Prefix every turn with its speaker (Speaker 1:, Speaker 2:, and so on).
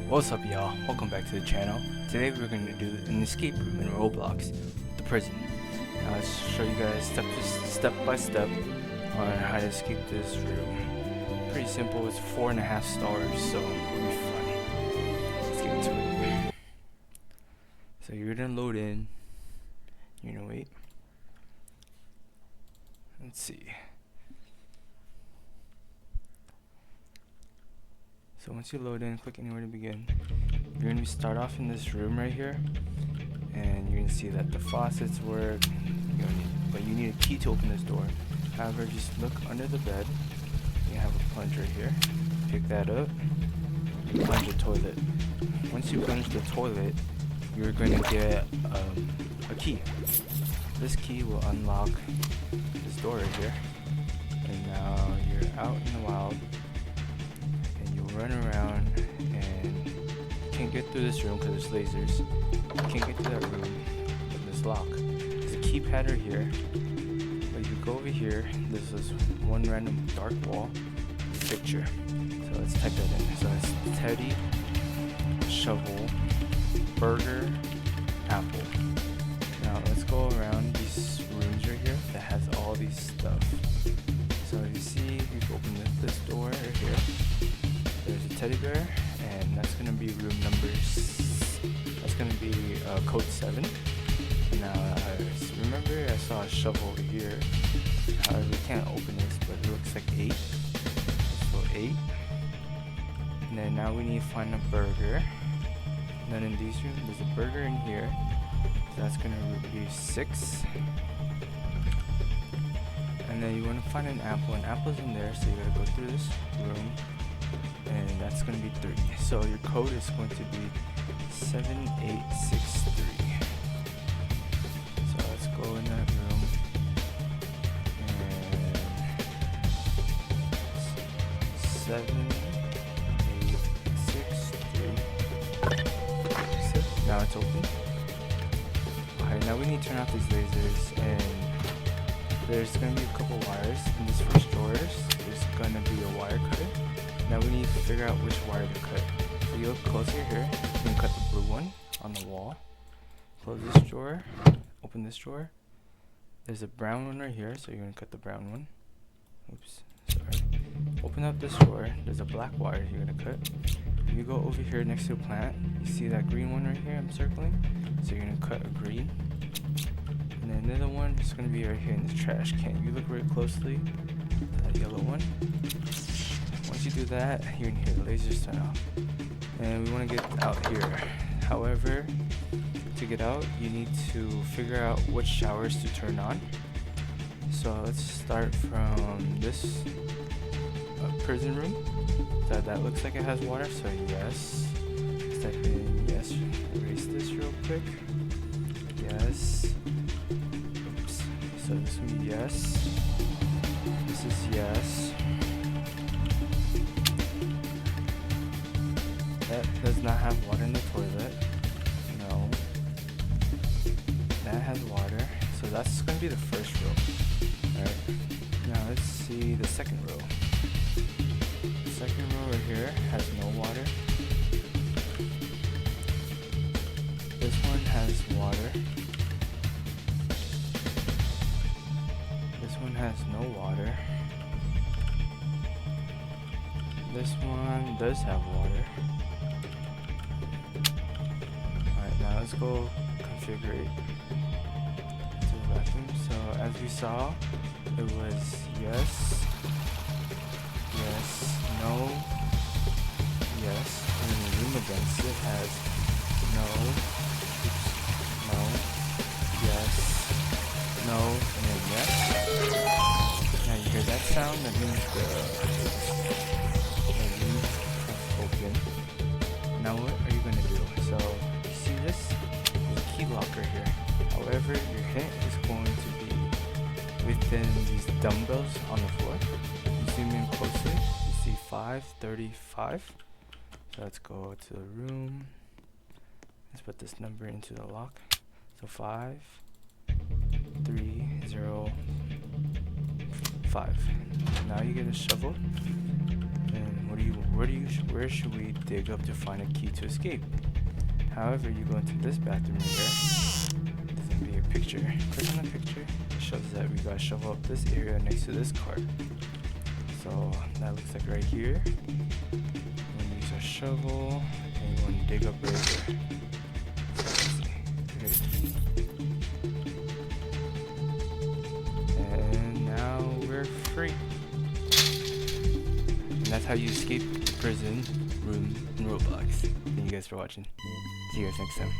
Speaker 1: What's up, y'all? Welcome back to the channel. Today we're going to do an escape room in Roblox, the prison. Now let's show you guys step by step on how to escape this room. Pretty simple. It's 4.5 stars, so it'll be fun. Let's get into it. So you're gonna load in. You're gonna wait. Let's see. So once you load in, click anywhere to begin. You're going to start off in this room right here, and you're going to see that the faucets work, but you need a key to open this door. However, just look under the bed. You have a plunger here. Pick that up. Plunge the toilet. Once you plunge the toilet, you're going to get a key. This key will unlock this door right here. And now you're out in the wild. Run around, and you can't get through this room because there's lasers. You can't get to that room with this lock. There's a keypad right here, but you go over here, there's this one random dark wall with a picture. So let's type that in. So it's Teddy, shovel, burger, apple. Now let's go around these rooms right here that has all these stuff. So you see, you can open this door right here. There's a teddy bear, and that's going to be room numbers. That's going to be code 7. Now, remember I saw a shovel over here. However, we can't open this, but it looks like 8. So 8. And then now we need to find a burger. And then in these rooms, there's a burger in here. So that's going to be 6. And then you want to find an apple. An apple's in there, so you got to go through this room. And that's going to be 3. So your code is going to be 7863. So let's go in that room. And 7863. Now it's open. Alright, now we need to turn off these lasers, and there's going to be a couple wires in this first drawer. There's going to be a wire cutter. Now we need to figure out which wire to cut. So you look closer here, you can cut the blue one on the wall. Close this drawer, open this drawer. There's a brown one right here, so you're going to cut the brown one. Oops, sorry. Open up this drawer, there's a black wire you're going to cut. You go over here next to the plant, you see that green one right here I'm circling? So you're going to cut a green. And then the other one is going to be right here in the trash can. You look very closely at that yellow one. Once you do that, you're gonna hear the lasers turn off. And we want to get out here. However, to get out, you need to figure out which showers to turn on. So let's start from this prison room. That looks like it has water, so yes. Let's type in yes. Erase this real quick. Yes. Oops. So this will be yes. This is yes. That does not have water in the toilet. No. That has water. So that's going to be the first row. Alright. Now let's see the second row. The second row right here has no water. This one has water. This one has no water. This one does have water. Now let's go configure it to the vacuum. So as we saw, it was yes, yes, no, yes, and then the room against it has no, oops, no, yes, no, and then yes. Now you hear that sound? That means the room is open. Now what are you going to do? So this is a key lock right here. However, your hit is going to be within these dumbbells on the floor. You zoom in closely, you see 535. So let's go to the room. Let's put this number into the lock. So 5305. Now you get a shovel. And where should we dig up to find a key to escape? However, you go into this bathroom right here. There's gonna be a picture. Click on the picture. It shows that we gotta shovel up this area next to this cart. So that looks like right here. We're gonna use a shovel and we're gonna dig up right here. So let's see. Get a key. And now we're free. And that's how you escape the prison room in Roblox. Thank you guys for watching. See you guys next time.